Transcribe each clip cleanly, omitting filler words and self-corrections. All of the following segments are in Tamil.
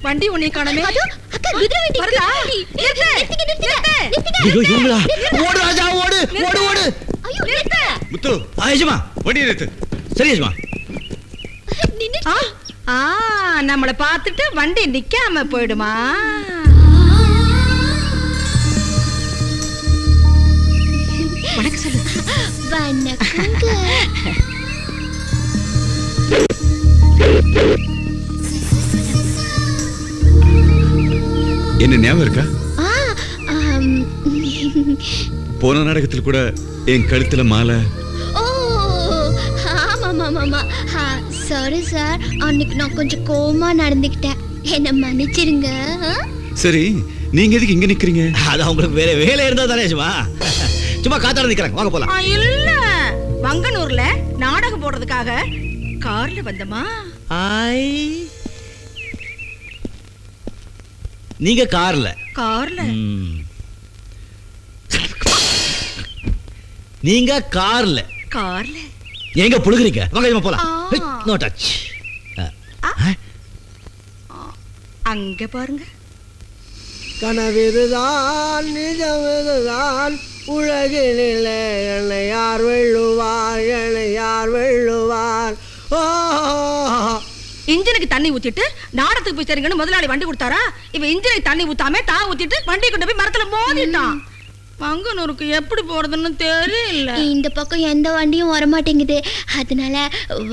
வண்டி உன்னை காணமே. அக்கா குதிரை வண்டி வருதா? ஐயோ இவங்களா? ஓடு ராஜா ஓடு ஓடு ஓடு. ஐயோ நிறுத்து. முத்து ஆயஜமா வண்டி நிறுத்து. சரி யஜமா. நம்மள பார்த்துட்டு வண்டி நிக்காம போயிடுமா? வணக்கம் சொல்லு. வணக்கங்க. என்ன ஞாபகம் இருக்கா? போன நாடகத்தில் கூட என் கழுத்துல மாலை. ஓ ஆமா சாரி சார், அன்னைக்கு நான் கொஞ்சம் கோவமா நடந்துக்கிட்டேன், என்ன மன்னிச்சிருங்க. சரி நீங்க எதுக்கு இங்க நிக்கிறீங்க? அது உங்களுக்கு வேற வேலை இருந்தா தானே யஜமா. சும்மா காத்தாட நிக்கிறாங்க, வாங்க போலாம். இல்ல, வங்கனூர்ல நாடகம் போடுறதுக்காக கார்ல வந்தமா. நீங்க கார்ல நீங்க கார்ல எங்க புழுகுறீங்க? வாங்க யஜமா போலாம். No touch. அங்க பாருங்க. கனவிதுதான் நிஜமிதுதான், உலகினிலே என்னை யார் வெல்லுவார், என்னை யார் வெல்லுவார். இன்ஜினுக்கு தண்ணி ஊத்திட்டு நாடத்துக்கு போய் சரிங்கன்னு முதலாளி வண்டி கொடுத்தாரா? இவன் இன்ஜினுக்கு தண்ணி ஊத்தாம தான் ஊத்திட்டு வண்டி கொண்டு போய் மரத்துல மோதிட்டான். மங்கனூருக்கு எப்படி போறதுன்னு தெரியல. இந்த பக்கம் எந்த வண்டியும் வரமாட்டேங்குது, அதனால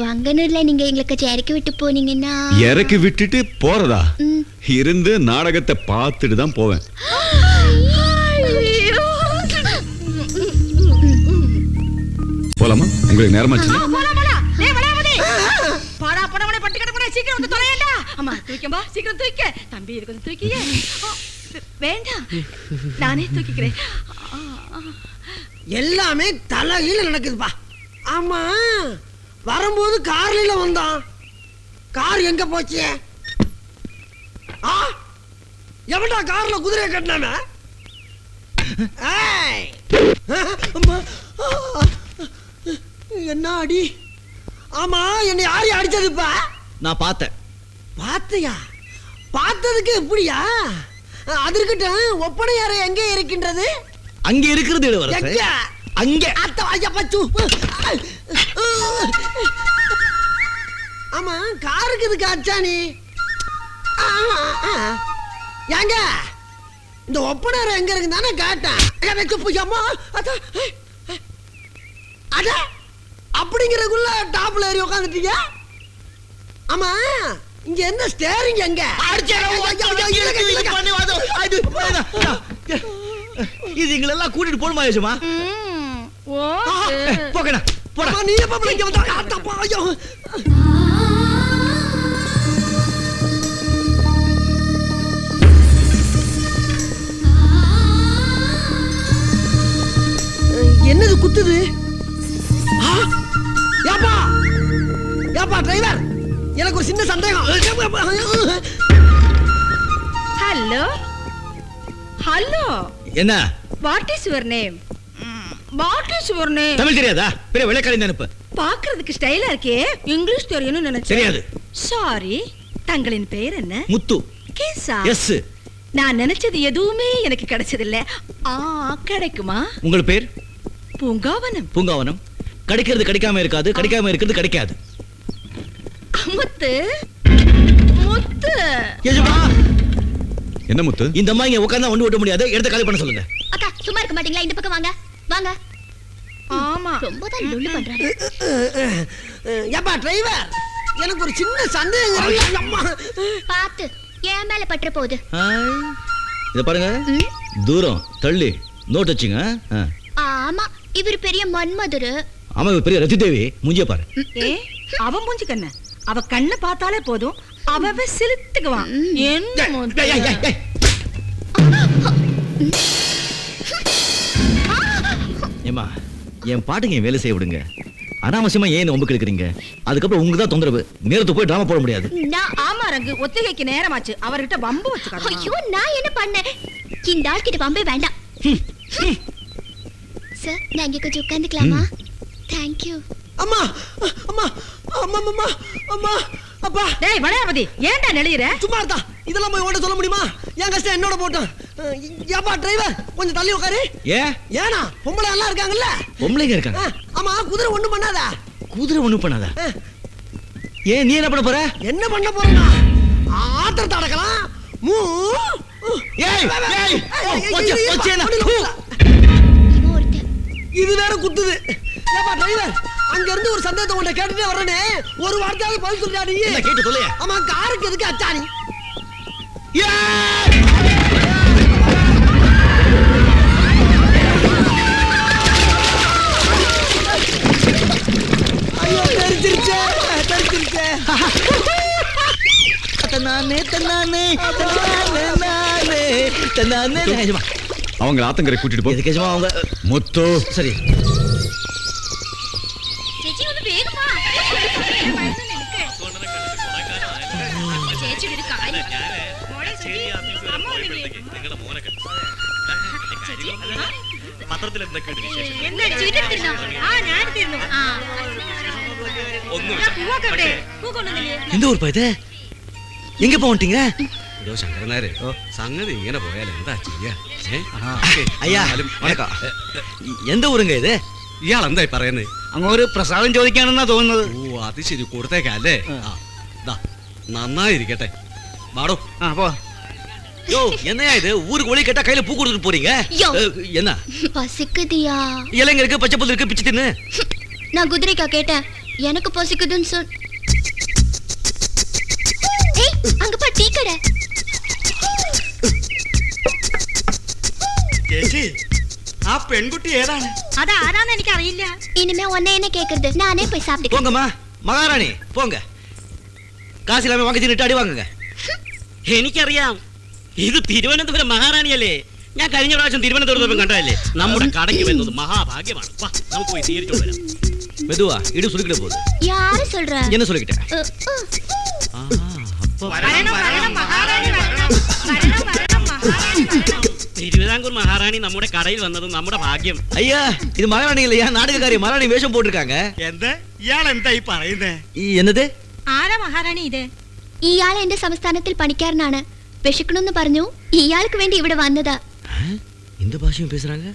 வங்கனூர்ல நீங்க எங்களுக்கு இறக்கி விட்டு போனீங்கன்னா. இறக்கி விட்டுட்டு போறதா? இருந்து நாடகத்தை பார்த்துட்டு தான் போவேன். போலாமா? உங்களுக்கு நேரமாச்சு. சீக்கிரம் வந்து தொலையண்டா. அம்மா தூக்கம்பா, சீக்கிரம் தூக்க. தம்பி இருக்கு தூக்கியே. வேண்டாம், நானே தூக்கிக்கிறேன். எல்லாமே தலையில நடக்குதுப்பா. ஆமா, வரும்போது கார்ல வந்தான், கார் எங்க போச்சு? எவன்டா கார்ல குதிரையை கட்டினான? என்ன அடி? ஆமா, என்னை யாரையும் அடிச்சதுப்பா? நான் பார்த்தேன். பார்த்தையா? பார்த்ததுக்கு எப்படியா? அது இருக்கட்டும், ஒப்பனை அறை எங்கே இருக்கின்றது? அங்க இருக்கிறது இளவரசே. அங்க அத்த பச்சு. ஆமா, காருக்கு இதுக்கு அச்சானி. ஏங்க இந்த ஒப்பனை அறை எங்க இருக்கு தானே கேட்டேன். அட அப்படிங்கிறதுக்குள்ள டாப்ல ஏறி உட்காந்துட்டீங்க. ஆமா, இங்க என்ன ஸ்டேரிங் எங்க? இது எங்களெல்லாம் கூட்டிட்டு போணுமா யஜமா? போகணா போடா. நீ எப்ப இங்க வந்தா? என்னது குத்துது? ஏப்பா ஏப்பா டிரைவர், எனக்கு ஒரு சின்ன சந்தேகம். ஹலோ ஹலோ, என்ன? What is your name? What is your name? Tamil தெரியாதா? பெரிய வெள்ளைக்காரி நினைப்பு. பாக்குறதுக்கு ஸ்டைலா இருக்கே, இங்கிலீஷ் தெரியும்னு நினைச்சேன். தெரியாது. சாரி, தங்களின் பெயர் என்ன? முத்து. கேசா? எஸ். நான் நினைச்சது எதுவுமே எனக்கு கிடைச்சது இல்ல. கிடைக்குமா? உங்கள் பேர்? பூங்காவனம். பூங்காவனம். கிடைக்கிறது கிடைக்காம இருக்காது, கிடைக்காம இருக்கிறது கிடைக்காது. முத்து முத்து. யஜமா, என்ன முத்து? இந்த அம்மா இங்க உட்கார்ந்தா ஒண்ணு ஓட்ட முடியாது, இடத்த காலி பண்ண சொல்லுங்க. அக்கா சும்மா இருக்க மாட்டீங்களா? இந்த பக்கம் வாங்க வாங்க. ஆமா, ரொம்ப தான் லொல்லு பண்றாரு. ஏப்பா டிரைவர், எனக்கு ஒரு சின்ன சந்தேகம். அம்மா பாத்து ஏன் மேல பற்ற போகுது. இத பாருங்க, தூரம் தள்ளி நோட் வச்சுங்க. ஆமா, இவர் பெரிய மன்மதுரு. ஆமா, இவர் பெரிய ரதி தேவி. மூஞ்சிய பாரு. அவ மூஞ்சி கண்ண, அவ கண்ணை பார்த்தாலே போதும், அவ சிலுத்துக்குவான். என்ன ஏமா, என் பாட்டுங்க வேலை செய்ய விடுங்க. அனாவசியமா ஏன் ஒம்புக்கு எடுக்கிறீங்க? அதுக்கப்புறம் உங்களுக்கு தான் தொந்தரவு. நேரத்து போய் டிராமா போட முடியாது. ஆமா ரங்கு, ஒத்திகைக்கு நேரமாச்சு. அவர்கிட்ட வம்பு வச்சுக்காத. ஐயோ, நான் என்ன பண்ணேன்? இந்த ஆள் கிட்ட வம்பே வேண்டாம். சார், நான் இங்க கொஞ்சம் உட்கார்ந்துக்கலாமா? Thank you. அம்மா அம்மா அம்மா அம்மா அம்மா அப்பா டேய் வளையாபதி ஏன்டா நெளியற? சும்மா இருந்தா இதெல்லாம் போய் ஓட்ட சொல்ல முடியுமா? என் கஷ்டம் என்னோட போட்டோம். ஏப்பா டிரைவர் கொஞ்சம் தள்ளி உட்காரு. ஏனா பொம்பளை எல்லாம் இருக்காங்கல்ல? பொம்பளைங்க இருக்காங்க. ஆமா குதிரை ஒண்ணும் பண்ணாதா? குதிரை ஒண்ணும் பண்ணாதா? ஏன் நீ என்ன பண்ண போற? என்ன பண்ண போறேன்னா ஆத்திரத்தை அடக்கலாம். ஏய் ஏய் போச்சு போச்சேனா. இவன் ஒருத்தன். இது வேற குத்துது. ஏப்பா டிரைவர் அங்க இருந்து ஒரு சந்தேகத்தை உன்கிட்ட கேட்டுட்டே வர்றேனே, ஒரு வார்த்தையாவது பதில் சொல்றியா நீ? என்ன கேட்டு சொல்லையா? ஆமா காருக்கு எதுக்கு அச்சானி? ஐயோ தெரிஞ்சிருச்சே தெரிஞ்சிருச்சே. தன்னானே தன்னானே தன்னானே நானே தன்னானே. கேஜமா அவங்க ஆத்தங்கரை கூட்டிட்டு போ. இது கேஜமா அவங்க முத்து. சரி. ചേച്ചി ഒന്ന് വേഗം വാ. ചേച്ചി ഒരു കാര്യം. என்ன ചീറ്റെടുത്തിരുന്നോ? ആ ഞാൻ എടുത്തിരുന്നു. പൂവൊക്കെ പൂ കൊണ്ടുവന്നില്ലേ? எந்த ஊர் இது? எங்க போவந்துட்டீங்க? ഇതോ ശങ്കരനാരെ സംഗതി ഇങ്ങനെ പോയാൽ എന്താ ചെയ്യാ? ஐயா வணக்கம். எந்த ஊருங்க இது? ഇയാൾ എന്തായി പറയുന്നത്? അങ്ങൊരു പ്രസാദം ചോദിക്കാണെന്നാ തോന്നുന്നത്. ഓ അത് ശരി, കൊടുത്തേക്കല്ലേ. നന്നായിരിക്കട്ടെ. വാടോ. പോ. யோ என்னையா இது? ஊருக்கு ஒளி கேட்டா கையில பூ கொடுத்துட்டு போறீங்க. யோ. என்ன பசிக்குதியா? இலைங்க இருக்கு, பச்சை புல்லு இருக்கு, பிச்சு தின்னு. நான் குதிரைக்கா கேட்டேன். எனக்கு பசிக்குதுன்னு சொல். ஏய் அங்க பா டீ கடை. ചേച്ചി ആ പെൺകുട്ടി ഏതാണ്? അത് ആരാന്ന് എനിക്ക് അറിയില്ല. இனிமே உன்னை என்ன கேக்குறது? நானே போய் சாப்பிட்டுக்கிறேன். போங்கம்மா மகாராணி போங்க. காசு இல்லாம வாங்கி தின்னுட்டு அடி வாங்குங்க. എനിക്കറിയാം, ഇത് തിരുവനന്തപുരം മഹാറാണിയല്ലേ. ഞാൻ കഴിഞ്ഞ പ്രാവശ്യം തിരുവനന്തപുരത്ത് കണ്ടതല്ലേ. നമ്മുടെ കടയ്ക്ക് വരുന്നത് മഹാഭാഗ്യമാണ്. വാ, നമുക്ക് പോയി തീരിച്ചു വരാം. மெதுவா இடு சுருக்கிட போகுது. யாரு சொல்ற? என்ன சொல்லிக்கிட்டேன்? വരണം വരണം മഹാറാണി വരണം. വരണം വരണം മഹാറാണി വരണം. തിരുവിതാംകൂർ മഹാറാണി നമ്മുടെ കടയിൽ വന്നത് നമ്മുടെ ഭാഗ്യം. ஐயா இது மகாராணி இல்லையா? நாடகக்காரி மகாராணி வேஷம் போட்டிருக்காங்க. എന്ത് ഇയാൾ എന്തായി പറയുന്നേ? என்னது? ആരാ മഹാറാണി ഇത്? ഇയാൾ എന്റെ സംസ്ഥാനത്തിൽ പണിക്കാരനാണ്. വിശക്കണമെന്ന് പറഞ്ഞു ഇയാൾക്ക് വേണ്ടി ഇവിടെ വന്നതാ. இந்த பாஷையும் பேசுறாங்க.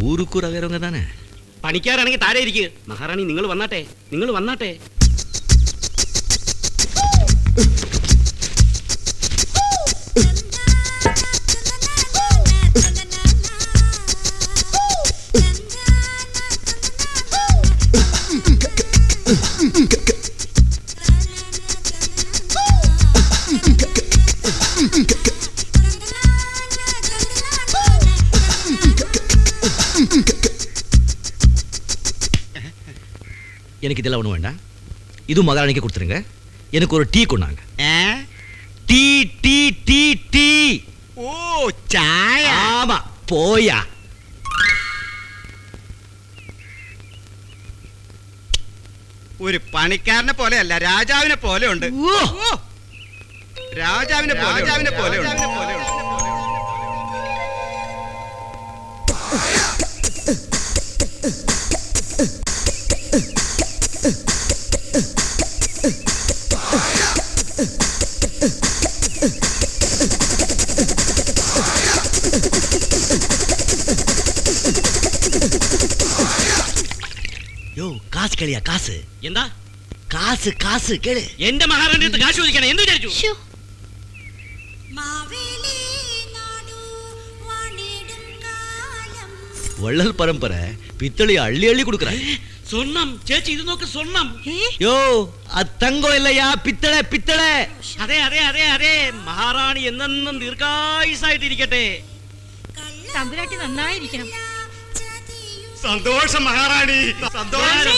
ஊருக்கு வேறவங்க தானே. പണിക്കാരാണെങ്കിൽ താഴെ ഇരിക്കുക. മഹാറാണി നിങ്ങൾ വന്നാട്ടെ, നിങ്ങൾ വന്നാട്ടെ. எனக்கு இதெல்லாம் ஒண்ணும் வேண்டாம். இது மகாராணிக்கு கொடுத்துருங்க. எனக்கு ஒரு டீ கொண்டாங்க. Tea tea tea tea. ഓ ചായ. ஆமா போயா. ഒരു പണിക്കാരനെ പോലെയല്ല, രാജാവിനെ പോലെ ഉണ്ട്. രാജാവിനെ പോലെ ഉണ്ട്. யோ காசு கேளியா? காசு എന്താ? காசு காசு கேளு. എന്റെ മഹാറാണി അടുത്ത് കാശ് ചോദിക്കണം. എന്ത് വിചാരിച്ചു? ശ്ശോ. வள்ளல் பரம்பரை பித்தளை அள்ளி அள்ளி கொடுக்குறாங்க. സ്വർണം. ചേച്ചി ഇത് നോക്ക്, സ്വർണം. யோ அது தங்கம் இல்லையா, பித்தளை பித்தளை. അതെ അതെ അതെ അതെ. മഹാറാണി എന്നെന്നും ദീർഘായുസായിട്ടിരിക്കട്ടെ. തമ്പുരാട്ടി നന്നായിരിക്കണം. സന്തോഷം മഹാറാണി, സന്തോഷം.